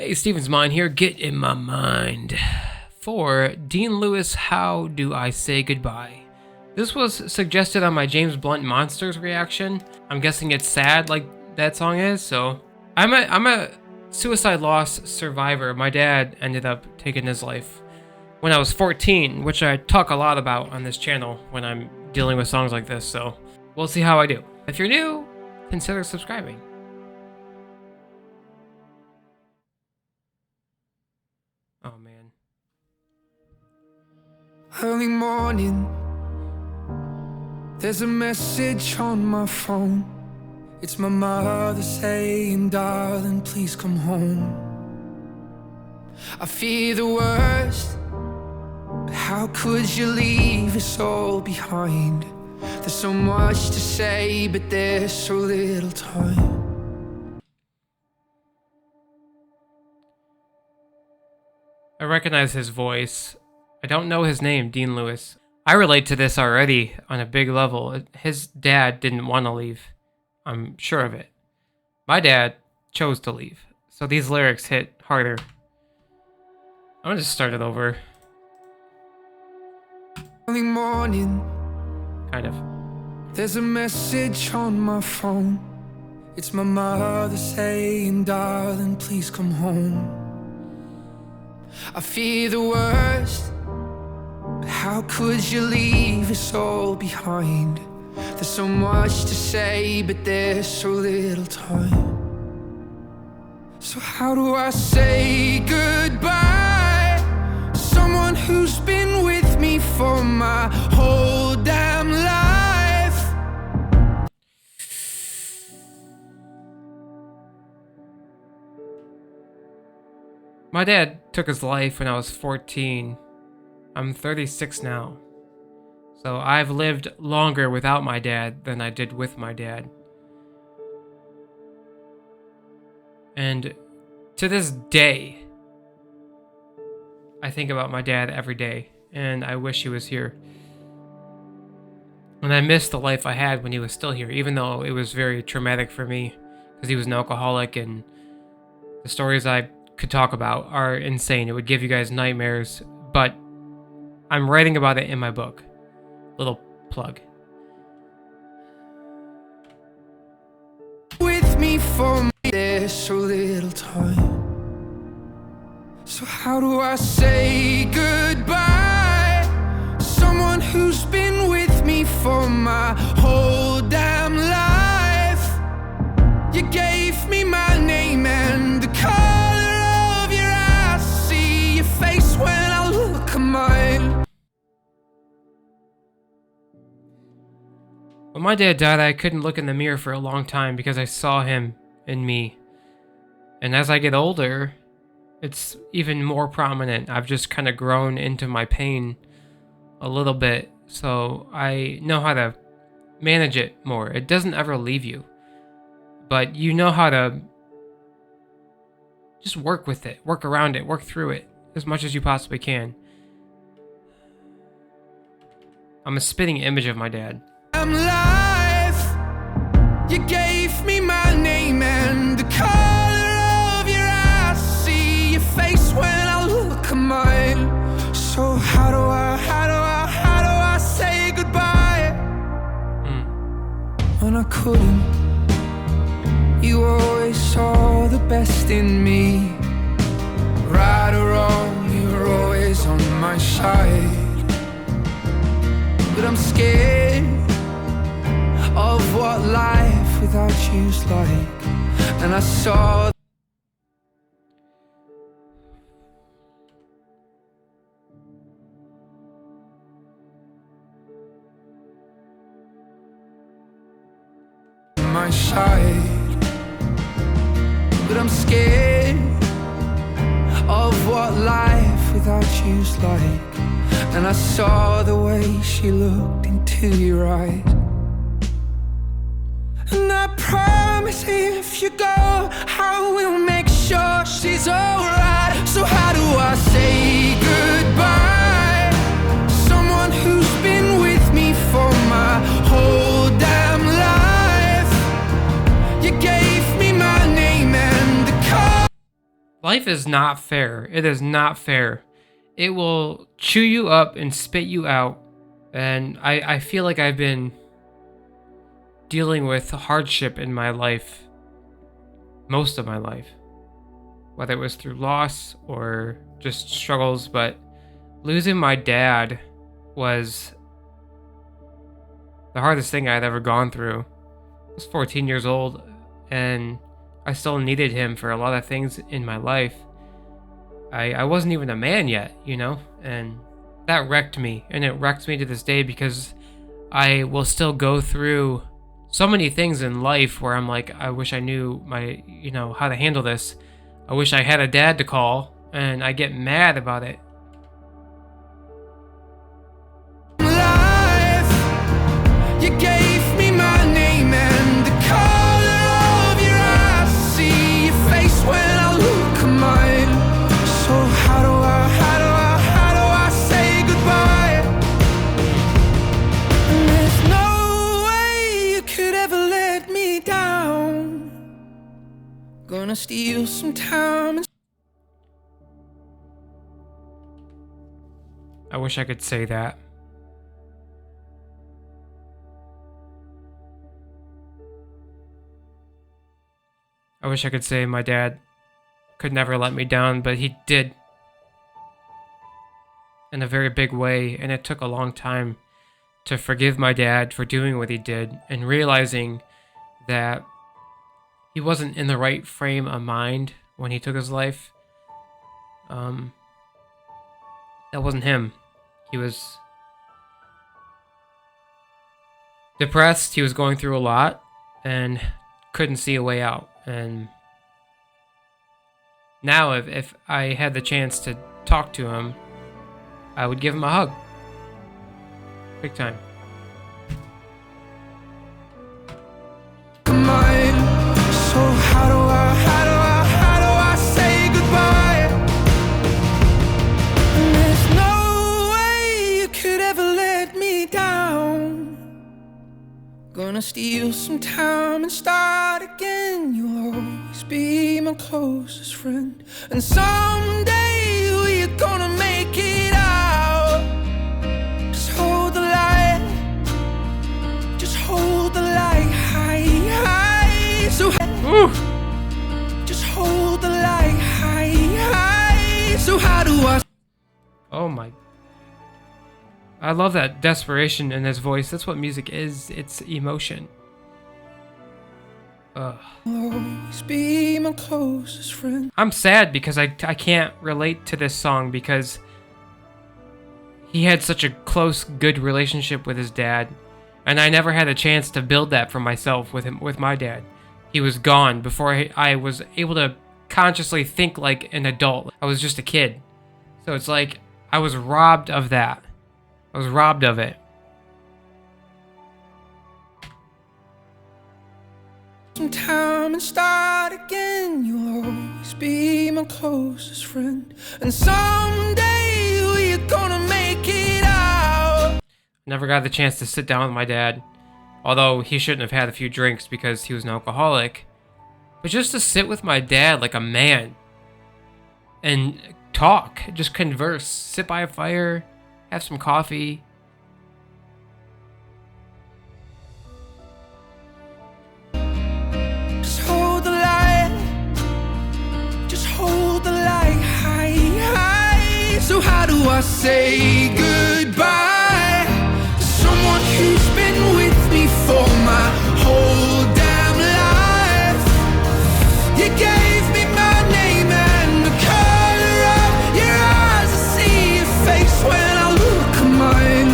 Hey, Steven's Mind here. Get in my mind. For Dean Lewis, How Do I Say Goodbye? This was suggested on my James Blunt Monsters reaction. I'm guessing it's sad like that song is, so... I'm a suicide loss survivor. My dad ended up taking his life when I was 14, which I talk a lot about on this channel when I'm dealing with songs like this, so we'll see how I do. If you're new, consider subscribing. Oh man. Early morning, there's a message on my phone. It's my mother saying, darling, please come home. I fear the worst, but how could you leave us all behind? There's so much to say, but there's so little time. I recognize his voice. I don't know his name, Dean Lewis. I relate to this already on a big level. His dad didn't want to leave. I'm sure of it. My dad chose to leave. So these lyrics hit harder. I'm gonna just start it over. Early morning, Kind of. there's a message on my phone. It's my mother saying, darling, please come home. I fear the worst, but how could you leave us all behind? There's so much to say, but there's so little time. So how do I say goodbye to someone who's been with me for my whole damn life? My dad took his life when I was 14. I'm 36 now. So I've lived longer without my dad than I did with my dad. And to this day, I think about my dad every day, and I wish he was here. And I miss the life I had when he was still here, even though it was very traumatic for me, because he was an alcoholic, and the stories I could talk about are insane. It would give you guys nightmares, but I'm writing about it in my book. Little plug. With me for me, there's so little time. So how do I say goodbye to someone who's been with me for my whole damn life? You gave me my name and the color of your eyes. See your face when I look at mine. When my dad died, I couldn't look in the mirror for a long time because I saw him in me. And as I get older, it's even more prominent. I've just kind of grown into my pain a little bit, so I know how to manage it more. It doesn't ever leave you, but you know how to just work with it, work around it, work through it as much as you possibly can. I'm a spitting image of my dad. I'm life. You gave me my name and the color of your eyes. See your face when I look at mine. So how do I say goodbye? When I couldn't, you always saw the best in me. Right or wrong, you were always on my side. But I'm scared of what life without you's like. And I saw my side. But I'm scared of what life without you's like. And I saw the way she looked into your eyes. And I promise if you go, I will make sure she's alright. So how do I say goodbye to someone who's been with me for my whole damn life? You gave me my name and the color Life is not fair. It is not fair. It will chew you up and spit you out. And I feel like I've been dealing with hardship in my life, most of my life, whether it was through loss or just struggles. But losing my dad was the hardest thing I'd ever gone through. I was 14 years old, and I still needed him for a lot of things in my life. I wasn't even a man yet, you know, and that wrecked me, and it wrecks me to this day because I will still go through so many things in life where I'm like, I wish I knew how to handle this. I wish I had a dad to call, and I get mad about it. You gave me my name and the color of your eyes. See your face when I look at mine. So how do I say goodbye? And there's no way you could ever let me down. Gonna steal some time and I wish I could say that. I wish I could say my dad could never let me down, but he did. In a very big way, and it took a long time to forgive my dad for doing what he did and realizing that he wasn't in the right frame of mind when he took his life. That wasn't him. He was depressed, he was going through a lot, and couldn't see a way out. And now if I had the chance to talk to him, I would give him a hug. Big time. mine. So how do I say goodbye? And there's no way you could ever let me down. Gonna steal some time and start again. You'll always be my closest friend, and someday we're gonna make it out. Just hold the light, just hold the light high, high, so high. Ooh. Just hold the light high, high, so how do I? Oh my. I love that desperation in his voice. That's what music is. It's emotion. Ugh. Always be my closest friend. I'm sad because I can't relate to this song because he had such a close, good relationship with his dad, and I never had a chance to build that for myself with my dad. He was gone before I was able to consciously think like an adult. I was just a kid. So it's like I was robbed of that. I was robbed of it. Some time and start again. You'll always be my closest friend, and someday we're gonna make it out. Never got the chance to sit down with my dad, although he shouldn't have had a few drinks because he was an alcoholic. But just to sit with my dad like a man and talk, just converse, sit by a fire, have some coffee. Just hold the light, just hold the light high, high. So how do I say goodbye to someone who's been with me for my whole damn life? You gave me my name and the color of your eyes. I see your face when I look at mine.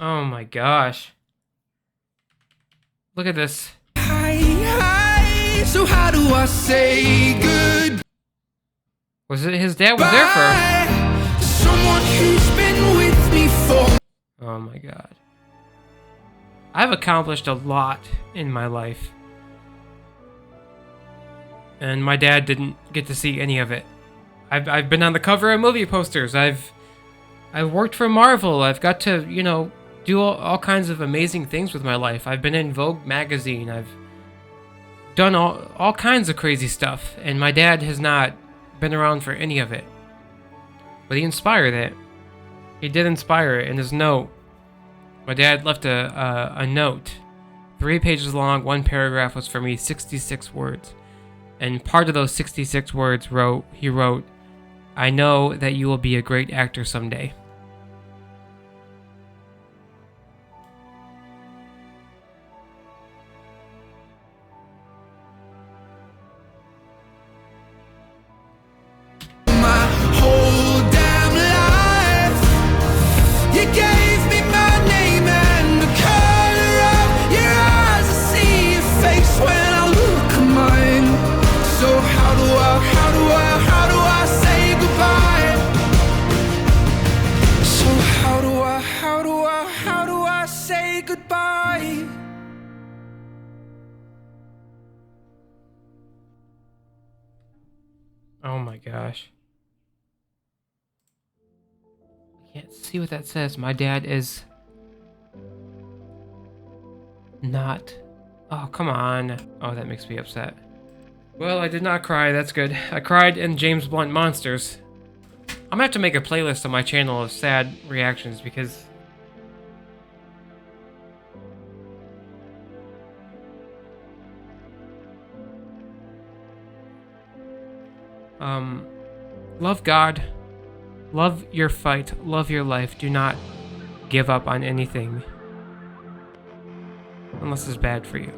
Oh my gosh. Look at this. High, high. So how do I say goodbye? Was it his dad was there for? Someone who's been with me for. Oh my god. I've accomplished a lot in my life. And my dad didn't get to see any of it. I've been on the cover of movie posters. I've worked for Marvel. I've got to, do all kinds of amazing things with my life. I've been in Vogue magazine. I've done all kinds of crazy stuff. And my dad has not been around for any of it. But he inspired it. He did inspire it in his note. My dad left a note, 3 pages long, 1 paragraph was for me, 66 words. And part of those 66 words he wrote, "I know that you will be a great actor someday." My whole damn life, you gave me my name and the color of your eyes. I see your face when I look at mine. So how do I say goodbye? So how do I say goodbye? Oh my gosh. I can't see what that says. My dad is not... Oh, come on. Oh, that makes me upset. Well, I did not cry. That's good. I cried in James Blunt Monsters. I'm gonna have to make a playlist on my channel of sad reactions because... love God, love your fight, love your life. Do not give up on anything unless it's bad for you.